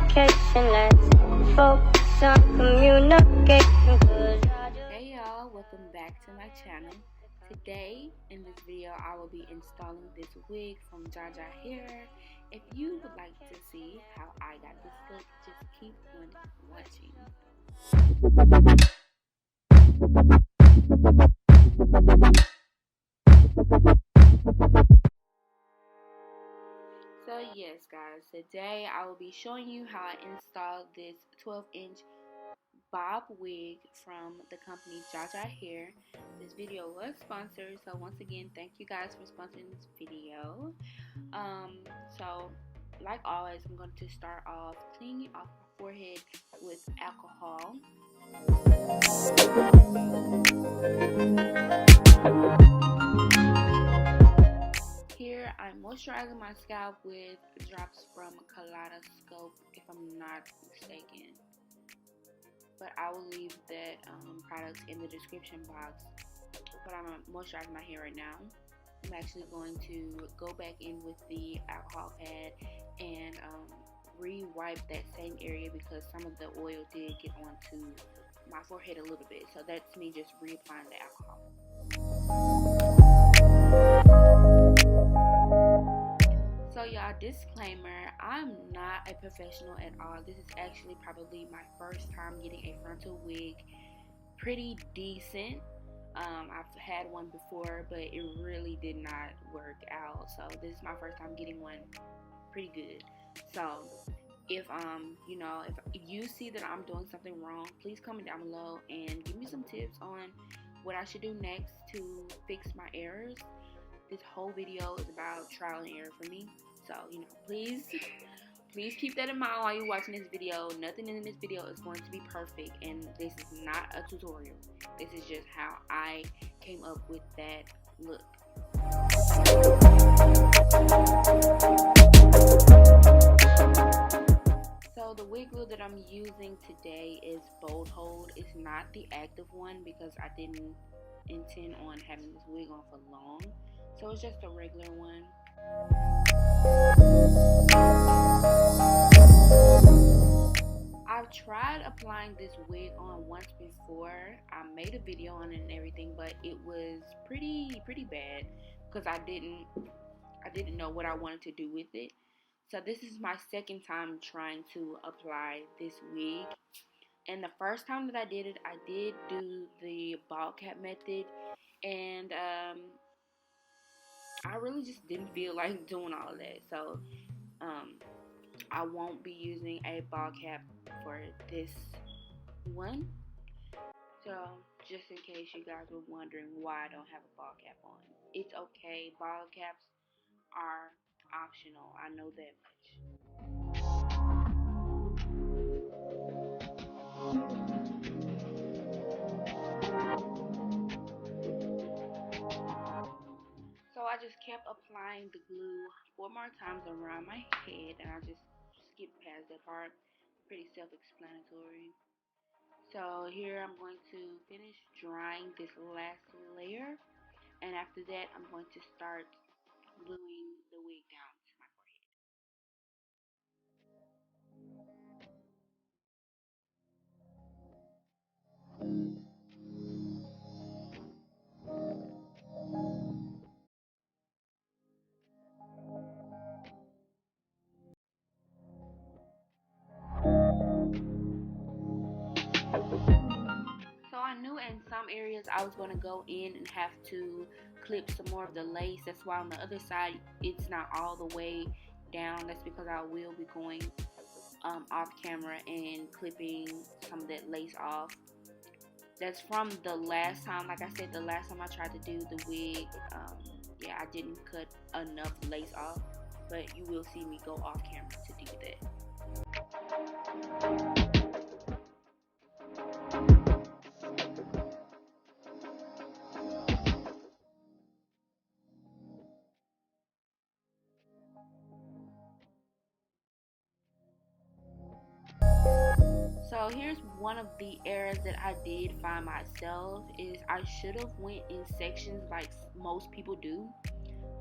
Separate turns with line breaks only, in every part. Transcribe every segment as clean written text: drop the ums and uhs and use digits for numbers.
location. Let's focus on communication.
Hey y'all, welcome back to my channel. Today in this video I will be installing this wig from Jaja hair. If you would like to see how I got this look, just keep on watching. So yes guys, today I will be showing you how I installed this 12-inch bob wig from the company Jaja hair. This video was sponsored, so once again thank you guys for sponsoring this video. So like always, I'm going to start off cleaning off my forehead with alcohol. Here I'm moisturizing my scalp with drops from Khalid Scope, if I'm not mistaken. But I will leave that product in the description box. But I'm moisturizing my hair right now. I'm actually going to go back in with the alcohol pad and re-wipe that same area because some of the oil did get onto my forehead a little bit. So that's me just reapplying the alcohol. So y'all, disclaimer, I'm not a professional at all. This is actually probably my first time getting a frontal wig. Pretty decent. I've had one before, but it really did not work out. So this is my first time getting one. Pretty good. So if if you see that I'm doing something wrong, please comment down below and give me some tips on what I should do next to fix my errors. This whole video is about trial and error for me. So, please keep that in mind while you're watching this video. Nothing in this video is going to be perfect, and this is not a tutorial. This is just how I came up with that look. So the wig glue that I'm using today is Bold Hold. It's not the active one because I didn't intend on having this wig on for long. So it's just a regular one. I've tried applying this wig on once before. I made a video on it and everything, but it was pretty bad because I didn't know what I wanted to do with it. So this is my second time trying to apply this wig. And the first time that I did it, I did do the ball cap method, and I really just didn't feel like doing all of that. So I won't be using a ball cap for this one. So just in case you guys were wondering why I don't have a ball cap on, it's okay. Ball caps are optional. I know that much. So I just kept applying the glue 4 more times around my head, and I just skipped past that part. Pretty self-explanatory. So here I'm going to finish drying this last layer, and after that I'm going to start gluing the wig down to my forehead. So I knew in some areas I was going to go in and have to clip some more of the lace. That's why on the other side it's not all the way down. That's because I will be going off camera and clipping some of that lace off. That's from the last time. Like I said, the last time I tried to do the wig, yeah, I didn't cut enough lace off, but you will see me go off camera to do that. So here's one of the errors that I did find myself is I should have went in sections like most people do,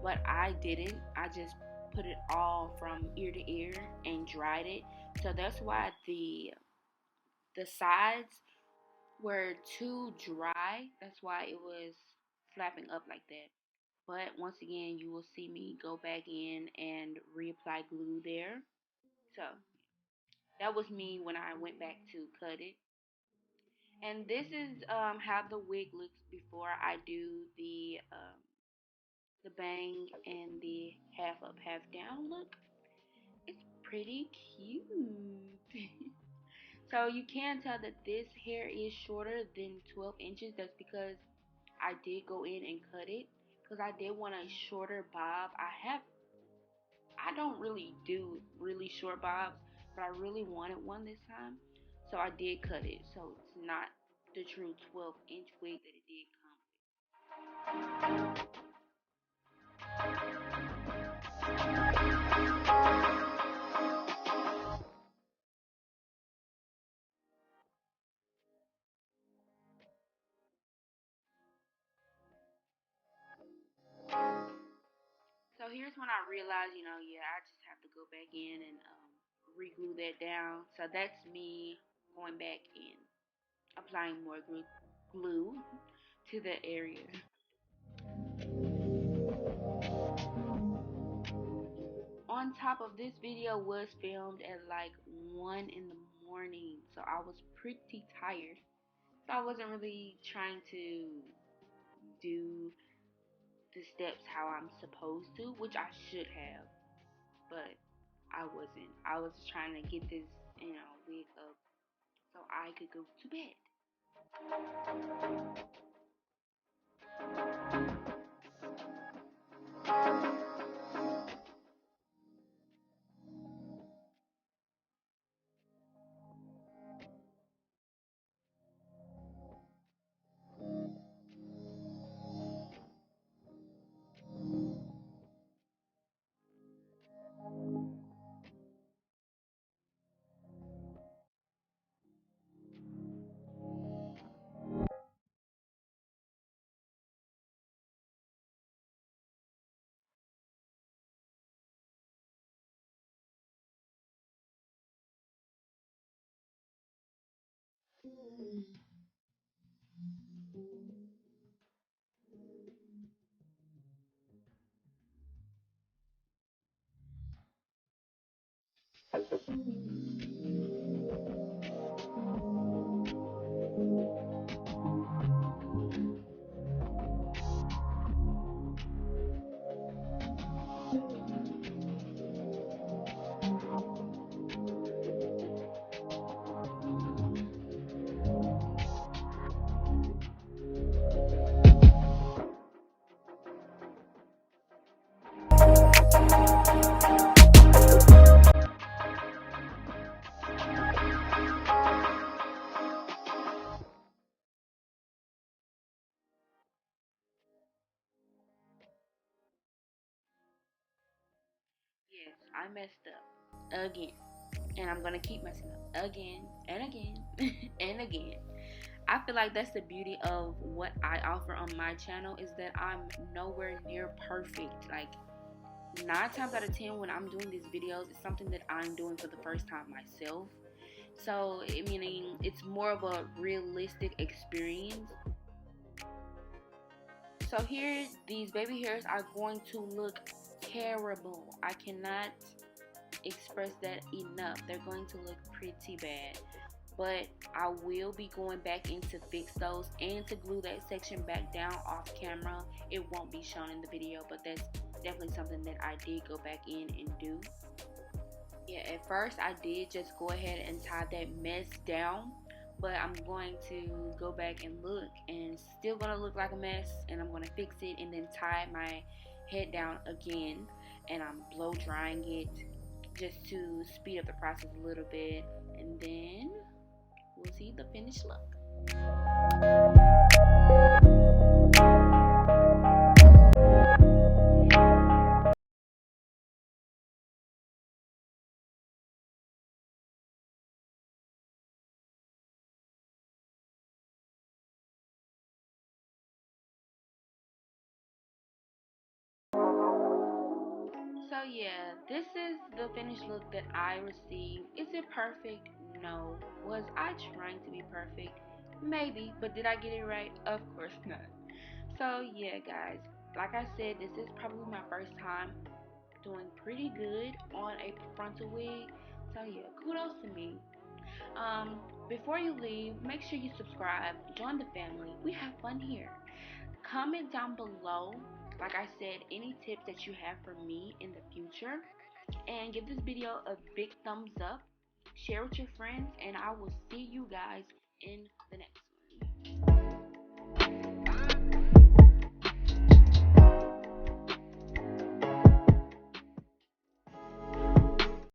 but I didn't. I just put it all from ear to ear and dried it. So that's why the sides were too dry. That's why it was flapping up like that. But once again, you will see me go back in and reapply glue there. So that was me when I went back to cut it. And this is how the wig looks before I do the bang and the half up, half down look. It's pretty cute. So you can tell that this hair is shorter than 12 inches. That's because I did go in and cut it because I did want a shorter bob. I don't really do really short bobs, but I really wanted one this time. So I did cut it. So it's not the true 12-inch wig that it did come with. So here's when I realized, yeah, I just have to go back in and re-glue that down. So that's me going back in, applying more glue to the area. On top of this video was filmed at like 1 in the morning, so I was pretty tired. So I wasn't really trying to do the steps how I'm supposed to, which I should have, but I wasn't. I was trying to get this, wig up so I could go to bed. Yes, I messed up again, and I'm gonna keep messing up again and again and again. I feel like that's the beauty of what I offer on my channel is that I'm nowhere near perfect. Like 9 times out of 10 when I'm doing these videos, it's something that I'm doing for the first time myself. So, meaning it's more of a realistic experience. So here, these baby hairs are going to look terrible. I cannot express that enough. They're going to look pretty bad. But I will be going back in to fix those and to glue that section back down off camera. It won't be shown in the video, but that's definitely something that I did go back in and do. Yeah, at first I did just go ahead and tie that mess down, but I'm going to go back and look, and it's still gonna look like a mess, and I'm gonna fix it and then tie my head down again, and I'm blow drying it just to speed up the process a little bit, and then we'll see the finished look. So So yeah, this is the finished look that I received. Is it perfect? No. Was I trying to be perfect? Maybe, but did I get it right? Of course not. So yeah, guys, like I said, this is probably my first time doing pretty good on a frontal wig. So yeah, kudos to me. Before you leave, make sure you subscribe, join the family. We have fun here. Comment down below, like I said, any tips that you have for me in the future. And give this video a big thumbs up. Share with your friends, and I will see you guys in the next one.